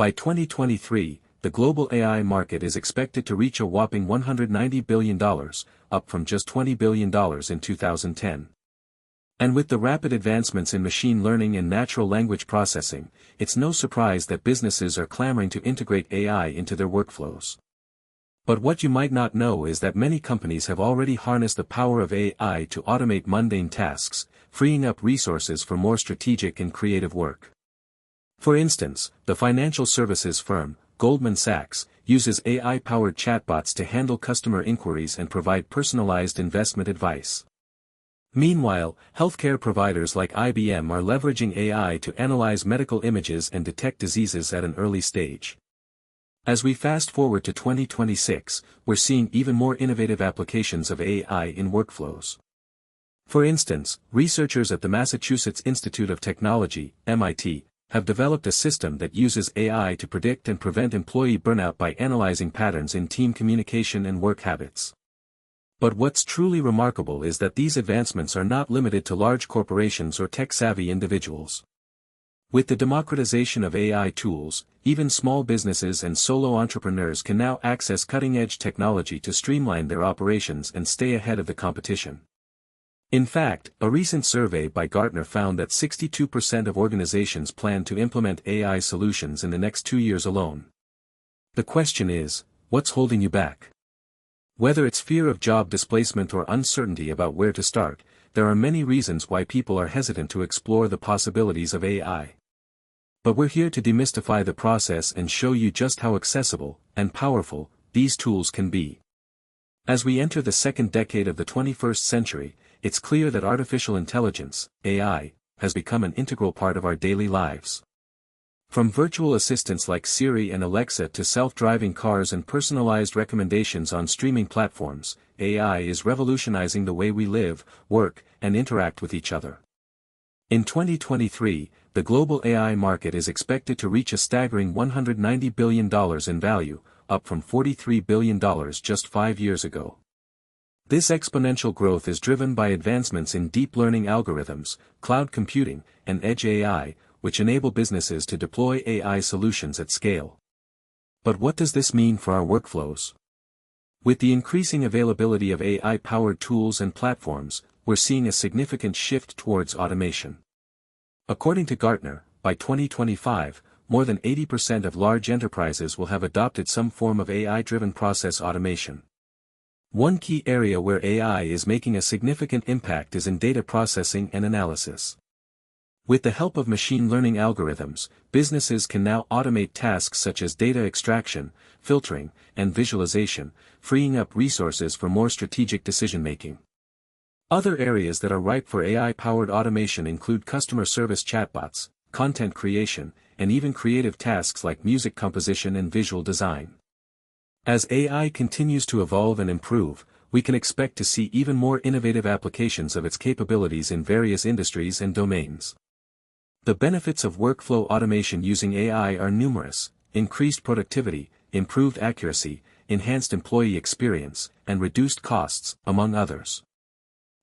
By 2023, the global AI market is expected to reach a whopping $190 billion, up from just $20 billion in 2010. And with the rapid advancements in machine learning and natural language processing, it's no surprise that businesses are clamoring to integrate AI into their workflows. But what you might not know is that many companies have already harnessed the power of AI to automate mundane tasks, freeing up resources for more strategic and creative work. For instance, the financial services firm, Goldman Sachs, uses AI-powered chatbots to handle customer inquiries and provide personalized investment advice. Meanwhile, healthcare providers like IBM are leveraging AI to analyze medical images and detect diseases at an early stage. As we fast forward to 2026, we're seeing even more innovative applications of AI in workflows. For instance, researchers at the Massachusetts Institute of Technology, MIT, have developed a system that uses AI to predict and prevent employee burnout by analyzing patterns in team communication and work habits. But what's truly remarkable is that these advancements are not limited to large corporations or tech-savvy individuals. With the democratization of AI tools, even small businesses and solo entrepreneurs can now access cutting-edge technology to streamline their operations and stay ahead of the competition. In fact, a recent survey by Gartner found that 62% of organizations plan to implement AI solutions in the next 2 years alone. The question is, what's holding you back? Whether it's fear of job displacement or uncertainty about where to start, there are many reasons why people are hesitant to explore the possibilities of AI. But we're here to demystify the process and show you just how accessible and powerful these tools can be. As we enter the second decade of the 21st century, it's clear that artificial intelligence, AI, has become an integral part of our daily lives. From virtual assistants like Siri and Alexa to self-driving cars and personalized recommendations on streaming platforms, AI is revolutionizing the way we live, work, and interact with each other. In 2023, the global AI market is expected to reach a staggering $190 billion in value, up from $43 billion just 5 years ago. This exponential growth is driven by advancements in deep learning algorithms, cloud computing, and edge AI, which enable businesses to deploy AI solutions at scale. But what does this mean for our workflows? With the increasing availability of AI-powered tools and platforms, we're seeing a significant shift towards automation. According to Gartner, by 2025, more than 80% of large enterprises will have adopted some form of AI-driven process automation. One key area where AI is making a significant impact is in data processing and analysis. With the help of machine learning algorithms, businesses can now automate tasks such as data extraction, filtering, and visualization, freeing up resources for more strategic decision-making. Other areas that are ripe for AI-powered automation include customer service chatbots, content creation, and even creative tasks like music composition and visual design. As AI continues to evolve and improve, we can expect to see even more innovative applications of its capabilities in various industries and domains. The benefits of workflow automation using AI are numerous: increased productivity, improved accuracy, enhanced employee experience, and reduced costs, among others.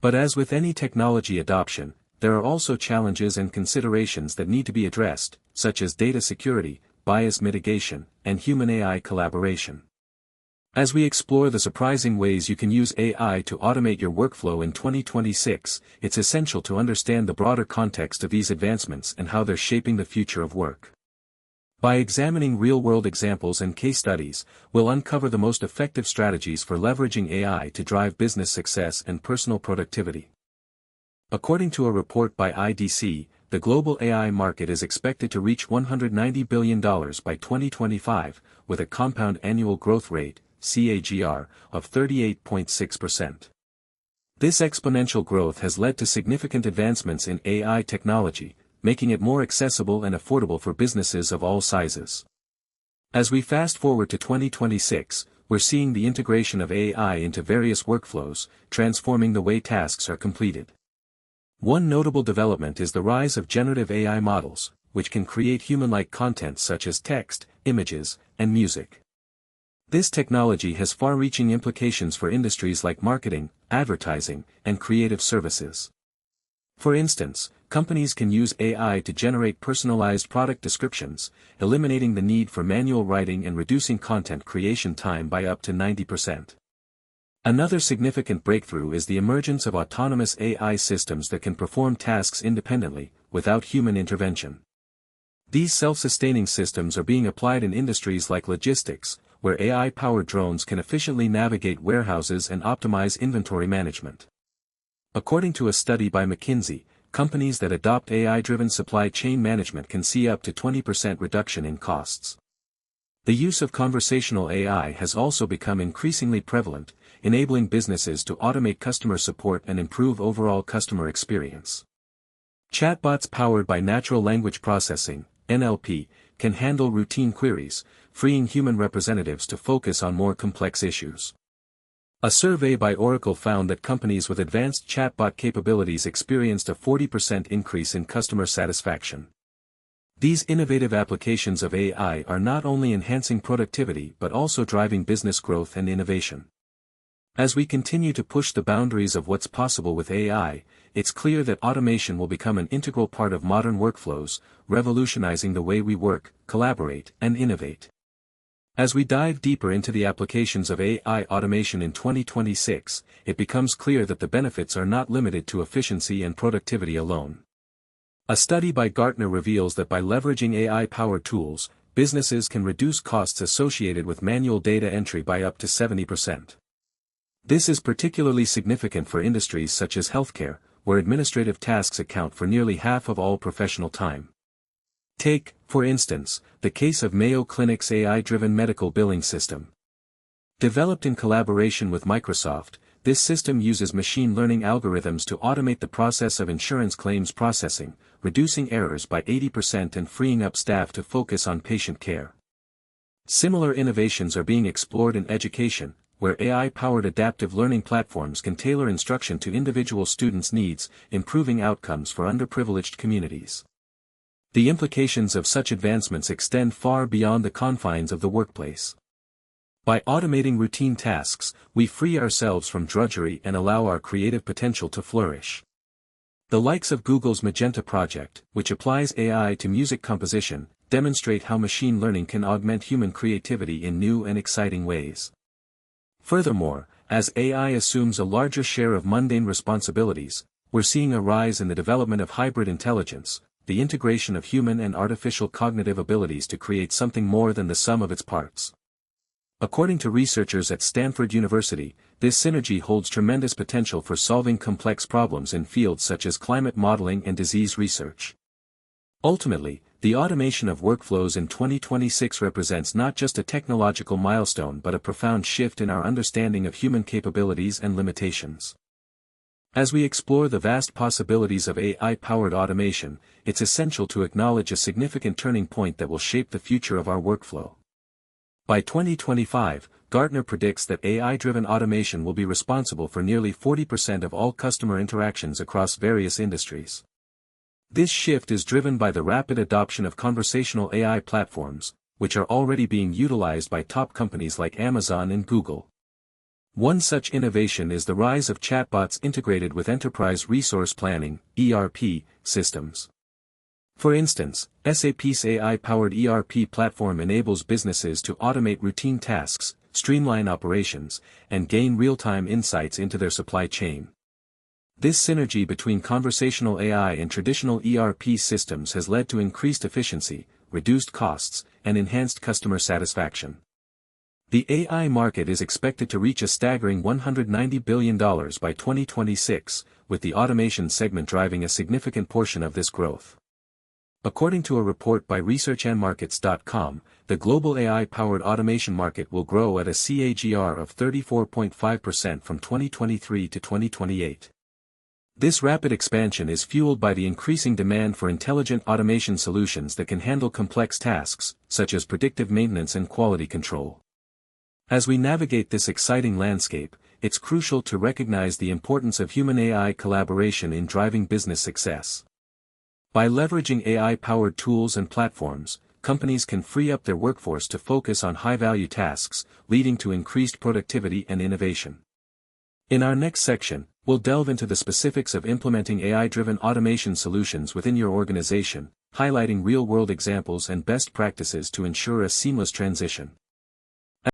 But as with any technology adoption, there are also challenges and considerations that need to be addressed, such as data security, bias mitigation, and human-AI collaboration. As we explore the surprising ways you can use AI to automate your workflow in 2026, it's essential to understand the broader context of these advancements and how they're shaping the future of work. By examining real-world examples and case studies, we'll uncover the most effective strategies for leveraging AI to drive business success and personal productivity. According to a report by IDC, the global AI market is expected to reach $190 billion by 2025, with a compound annual growth rate, CAGR, of 38.6%. This exponential growth has led to significant advancements in AI technology, making it more accessible and affordable for businesses of all sizes. As we fast forward to 2026, we're seeing the integration of AI into various workflows, transforming the way tasks are completed. One notable development is the rise of generative AI models, which can create human-like content such as text, images, and music. This technology has far-reaching implications for industries like marketing, advertising, and creative services. For instance, companies can use AI to generate personalized product descriptions, eliminating the need for manual writing and reducing content creation time by up to 90%. Another significant breakthrough is the emergence of autonomous AI systems that can perform tasks independently, without human intervention. These self-sustaining systems are being applied in industries like logistics, where AI-powered drones can efficiently navigate warehouses and optimize inventory management. According to a study by McKinsey, companies that adopt AI-driven supply chain management can see up to 20% reduction in costs. The use of conversational AI has also become increasingly prevalent, enabling businesses to automate customer support and improve overall customer experience. Chatbots powered by natural language processing, NLP, can handle routine queries, freeing human representatives to focus on more complex issues. A survey by Oracle found that companies with advanced chatbot capabilities experienced a 40% increase in customer satisfaction. These innovative applications of AI are not only enhancing productivity but also driving business growth and innovation. As we continue to push the boundaries of what's possible with AI, it's clear that automation will become an integral part of modern workflows, revolutionizing the way we work, collaborate, and innovate. As we dive deeper into the applications of AI automation in 2026, it becomes clear that the benefits are not limited to efficiency and productivity alone. A study by Gartner reveals that by leveraging AI-powered tools, businesses can reduce costs associated with manual data entry by up to 70%. This is particularly significant for industries such as healthcare, where administrative tasks account for nearly half of all professional time. Take, for instance, the case of Mayo Clinic's AI-driven medical billing system. Developed in collaboration with Microsoft, this system uses machine learning algorithms to automate the process of insurance claims processing, reducing errors by 80% and freeing up staff to focus on patient care. Similar innovations are being explored in education, where AI-powered adaptive learning platforms can tailor instruction to individual students' needs, improving outcomes for underprivileged communities. The implications of such advancements extend far beyond the confines of the workplace. By automating routine tasks, we free ourselves from drudgery and allow our creative potential to flourish. The likes of Google's Magenta project, which applies AI to music composition, demonstrate how machine learning can augment human creativity in new and exciting ways. Furthermore, as AI assumes a larger share of mundane responsibilities, we're seeing a rise in the development of hybrid intelligence, the integration of human and artificial cognitive abilities to create something more than the sum of its parts. According to researchers at Stanford University, this synergy holds tremendous potential for solving complex problems in fields such as climate modeling and disease research. Ultimately, the automation of workflows in 2026 represents not just a technological milestone but a profound shift in our understanding of human capabilities and limitations. As we explore the vast possibilities of AI-powered automation, it's essential to acknowledge a significant turning point that will shape the future of our workflow. By 2025, Gartner predicts that AI-driven automation will be responsible for nearly 40% of all customer interactions across various industries. This shift is driven by the rapid adoption of conversational AI platforms, which are already being utilized by top companies like Amazon and Google. One such innovation is the rise of chatbots integrated with enterprise resource planning (ERP) systems. For instance, SAP's AI-powered ERP platform enables businesses to automate routine tasks, streamline operations, and gain real-time insights into their supply chain. This synergy between conversational AI and traditional ERP systems has led to increased efficiency, reduced costs, and enhanced customer satisfaction. The AI market is expected to reach a staggering $190 billion by 2026, with the automation segment driving a significant portion of this growth. According to a report by ResearchAndMarkets.com, the global AI-powered automation market will grow at a CAGR of 34.5% from 2023 to 2028. This rapid expansion is fueled by the increasing demand for intelligent automation solutions that can handle complex tasks, such as predictive maintenance and quality control. As we navigate this exciting landscape, it's crucial to recognize the importance of human-AI collaboration in driving business success. By leveraging AI-powered tools and platforms, companies can free up their workforce to focus on high-value tasks, leading to increased productivity and innovation. In our next section, we'll delve into the specifics of implementing AI-driven automation solutions within your organization, highlighting real-world examples and best practices to ensure a seamless transition.